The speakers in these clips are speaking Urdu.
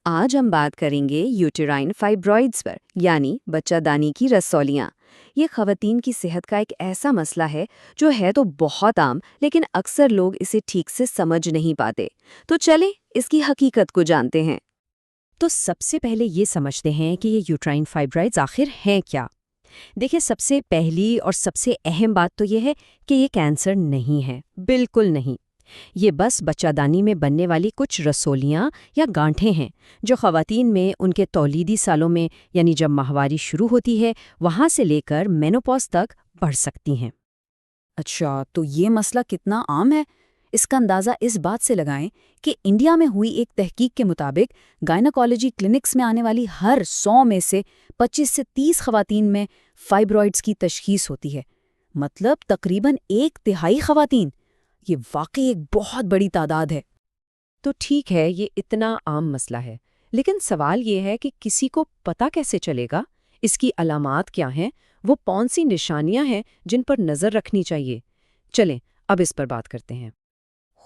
آج ہم بات کریں گے یوٹرائن فائبرائڈز پر، یعنی بچہ دانی کی رسولیاں۔ یہ خواتین کی صحت کا ایک ایسا مسئلہ ہے جو ہے تو بہت عام، لیکن اکثر لوگ اسے ٹھیک سے سمجھ نہیں پاتے۔ تو چلیں اس کی حقیقت کو جانتے ہیں۔ تو سب سے پہلے یہ سمجھتے ہیں کہ یہ یوٹرائن فائبرائڈز آخر ہیں کیا۔ دیکھیں، سب سے پہلی اور سب سے اہم بات تو یہ ہے کہ یہ کینسر نہیں ہے، بالکل نہیں۔ یہ بس بچہ دانی میں بننے والی کچھ رسولیاں یا گانٹھیں ہیں جو خواتین میں ان کے تولیدی سالوں میں، یعنی جب ماہواری شروع ہوتی ہے، وہاں سے لے کر مینوپاز تک بڑھ سکتی ہیں۔ اچھا، تو یہ مسئلہ کتنا عام ہے؟ اس کا اندازہ اس بات سے لگائیں کہ انڈیا میں ہوئی ایک تحقیق کے مطابق گائناکالوجی کلینکس میں آنے والی ہر 100 میں سے 25 سے 30 خواتین میں فائبرائڈز کی تشخیص ہوتی ہے۔ مطلب تقریباً 1/3 خواتین۔ یہ واقعی ایک بہت بڑی تعداد ہے۔ تو ٹھیک ہے، یہ اتنا عام مسئلہ ہے، لیکن سوال یہ ہے کہ کسی کو پتہ کیسے چلے گا؟ اس کی علامات کیا ہیں؟ وہ کون سی نشانیاں ہیں جن پر نظر رکھنی چاہیے؟ چلیں اب اس پر بات کرتے ہیں۔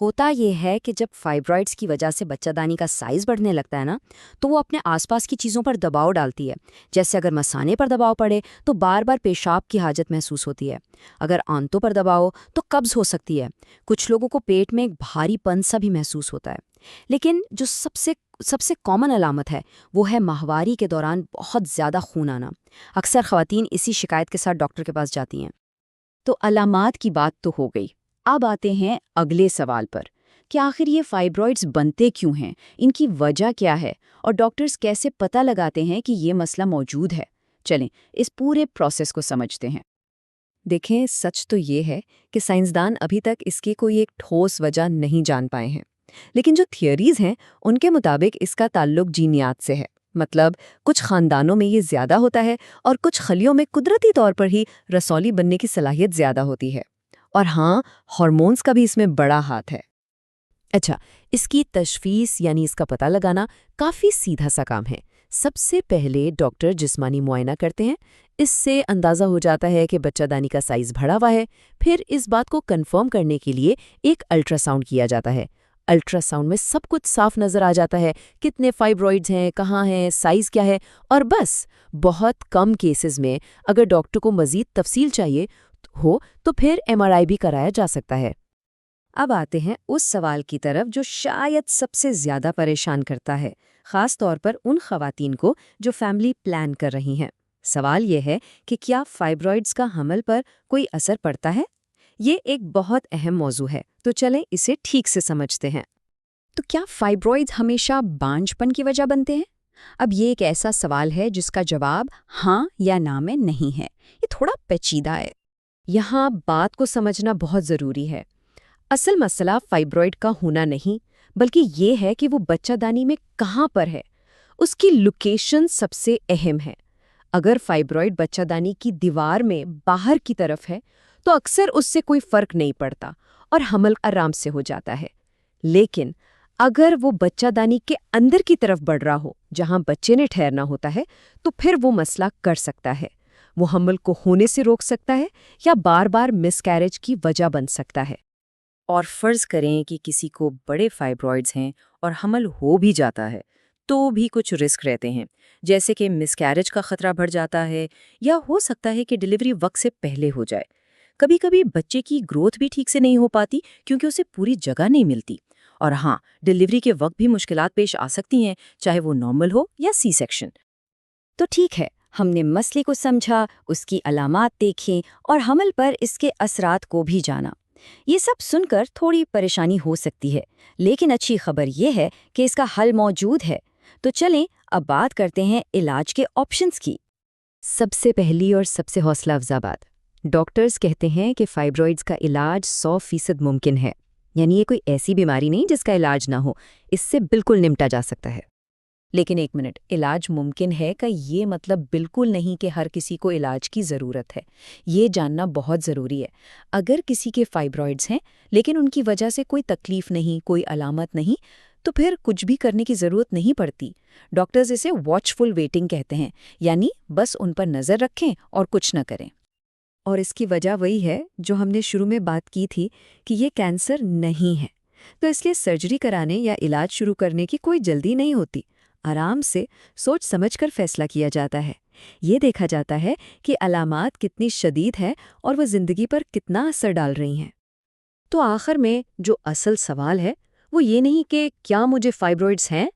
ہوتا یہ ہے کہ جب فائبرائڈز کی وجہ سے بچہ دانی کا سائز بڑھنے لگتا ہے نا، تو وہ اپنے آس پاس کی چیزوں پر دباؤ ڈالتی ہے۔ جیسے اگر مثانے پر دباؤ پڑے تو بار بار پیشاب کی حاجت محسوس ہوتی ہے۔ اگر آنتوں پر دباؤ ہو تو قبض ہو سکتی ہے۔ کچھ لوگوں کو پیٹ میں ایک بھاری پن سا بھی محسوس ہوتا ہے۔ لیکن جو سب سے کامن علامت ہے وہ ہے ماہواری کے دوران بہت زیادہ خون آنا۔ اکثر خواتین اسی شکایت کے ساتھ ڈاکٹر کے پاس جاتی ہیں۔ تو علامات کی بات تو ہو گئی، اب آتے ہیں اگلے سوال پر کہ آخر یہ فائبرائڈز بنتے کیوں ہیں، ان کی وجہ کیا ہے، اور ڈاکٹرز کیسے پتہ لگاتے ہیں کہ یہ مسئلہ موجود ہے۔ چلیں اس پورے پروسیس کو سمجھتے ہیں۔ دیکھیں، سچ تو یہ ہے کہ سائنسدان ابھی تک اس کی کوئی ایک ٹھوس وجہ نہیں جان پائے ہیں، لیکن جو تھیوریز ہیں ان کے مطابق اس کا تعلق جینیات سے ہے۔ مطلب کچھ خاندانوں میں یہ زیادہ ہوتا ہے اور کچھ خلیوں میں قدرتی طور پر ہی رسولی بننے کی صلاحیت زیادہ ہوتی ہے۔ اور ہاں، ہارمونز کا بھی اس میں بڑا ہاتھ ہے۔ اچھا، اس کی تشخیص یعنی اس کا پتہ لگانا کافی سیدھا سا کام ہے۔ سب سے پہلے ڈاکٹر جسمانی معائنہ کرتے ہیں۔ اس سے اندازہ ہو جاتا ہے کہ بچہ دانی کا سائز بڑھا ہوا ہے۔ پھر اس بات کو کنفرم کرنے کے لیے ایک الٹرا ساؤنڈ کیا جاتا ہے۔ الٹرا ساؤنڈ میں سب کچھ صاف نظر آ جاتا ہے، کتنے فائبرائڈز ہیں، کہاں ہیں، سائز کیا ہے، اور بس بہت کم کیسز میں اگر ڈاکٹر کو مزید تفصیل چاہیے ہو تو پھر MRI بھی کرایا جا سکتا ہے۔ اب آتے ہیں اس سوال کی طرف جو شاید سب سے زیادہ پریشان کرتا ہے، خاص طور پر ان خواتین کو جو فیملی پلان کر رہی ہیں۔ سوال یہ ہے کہ کیا فائبرائڈز کا حمل پر کوئی اثر پڑتا ہے؟ یہ ایک بہت اہم موضوع ہے، تو چلیں اسے ٹھیک سے سمجھتے ہیں۔ تو کیا فائبرائڈز ہمیشہ بانجھ پن کی وجہ بنتے ہیں؟ اب یہ ایک ایسا سوال ہے جس کا جواب ہاں یا نہ میں نہیں ہے۔ یہ تھوڑا پیچیدہ ہے۔ یہاں بات کو سمجھنا بہت ضروری ہے۔ اصل مسئلہ فائبرائڈ کا ہونا نہیں، بلکہ یہ ہے کہ وہ بچہ دانی میں کہاں پر ہے۔ اس کی لوکیشن سب سے اہم ہے۔ اگر فائبرائڈ بچہ دانی کی دیوار میں باہر کی طرف ہے تو اکثر اس سے کوئی فرق نہیں پڑتا اور حمل آرام سے ہو جاتا ہے۔ لیکن اگر وہ بچہ دانی کے اندر کی طرف بڑھ رہا ہو، جہاں بچے نے ٹھہرنا ہوتا ہے، تو پھر وہ مسئلہ کر سکتا ہے۔ وہ حمل کو ہونے سے روک سکتا ہے یا بار بار مس کیریج کی وجہ بن سکتا ہے۔ اور فرض کریں کہ کسی کو بڑے فائبرائڈز ہیں اور حمل ہو بھی جاتا ہے، تو بھی کچھ رسک رہتے ہیں، جیسے کہ مس کیریج کا خطرہ بڑھ جاتا ہے، یا ہو سکتا ہے کہ ڈیلیوری وقت سے پہلے ہو جائے۔ کبھی کبھی بچے کی گروتھ بھی ٹھیک سے نہیں ہو پاتی کیونکہ اسے پوری جگہ نہیں ملتی۔ اور ہاں، ڈیلیوری کے وقت بھی مشکلات پیش آ سکتی ہیں، چاہے وہ نارمل ہو یا سی سیکشن۔ تو ٹھیک ہے، ہم نے مسئلے کو سمجھا، اس کی علامات دیکھیں اور حمل پر اس کے اثرات کو بھی جانا۔ یہ سب سن کر تھوڑی پریشانی ہو سکتی ہے، لیکن اچھی خبر یہ ہے کہ اس کا حل موجود ہے۔ تو چلیں اب بات کرتے ہیں علاج کے آپشنز کی۔ سب سے پہلی اور سب سے حوصلہ افزا بات، ڈاکٹرز کہتے ہیں کہ فائبرائڈز کا علاج 100% ممکن ہے۔ یعنی یہ کوئی ایسی بیماری نہیں جس کا علاج نہ ہو، اس سے بالکل نمٹا جا سکتا ہے۔ لیکن ایک منٹ، علاج ممکن ہے کا یہ مطلب بالکل نہیں کہ ہر کسی کو علاج کی ضرورت ہے۔ یہ جاننا بہت ضروری ہے۔ اگر کسی کے فائبرائڈز ہیں لیکن ان کی وجہ سے کوئی تکلیف نہیں، کوئی علامت نہیں، تو پھر کچھ بھی کرنے کی ضرورت نہیں پڑتی۔ ڈاکٹرز اسے واچ فل ویٹنگ کہتے ہیں، یعنی بس ان پر نظر رکھیں اور کچھ نہ کریں۔ اور اس کی وجہ وہی ہے جو ہم نے شروع میں بات کی تھی کہ یہ کینسر نہیں ہے، تو اس لیے سرجری کرانے یا علاج شروع کرنے کی کوئی جلدی نہیں ہوتی۔ آرام سے سوچ سمجھ کر فیصلہ کیا جاتا ہے۔ یہ دیکھا جاتا ہے کہ علامات کتنی شدید ہے اور وہ زندگی پر کتنا اثر ڈال رہی ہیں۔ تو آخر میں جو اصل سوال ہے وہ یہ نہیں کہ کیا مجھے فائبرائڈز ہیں،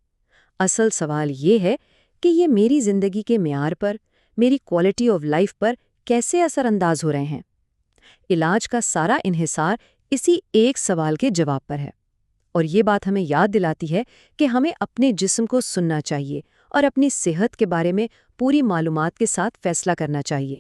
اصل سوال یہ ہے کہ یہ میری زندگی کے معیار پر، میری کوالٹی آف لائف پر کیسے اثر انداز ہو رہے ہیں۔ علاج کا سارا انحصار اسی ایک سوال کے جواب پر ہے، اور یہ بات ہمیں یاد دلاتی ہے کہ ہمیں اپنے جسم کو سننا چاہیے اور اپنی صحت کے بارے میں پوری معلومات کے ساتھ فیصلہ کرنا چاہیے۔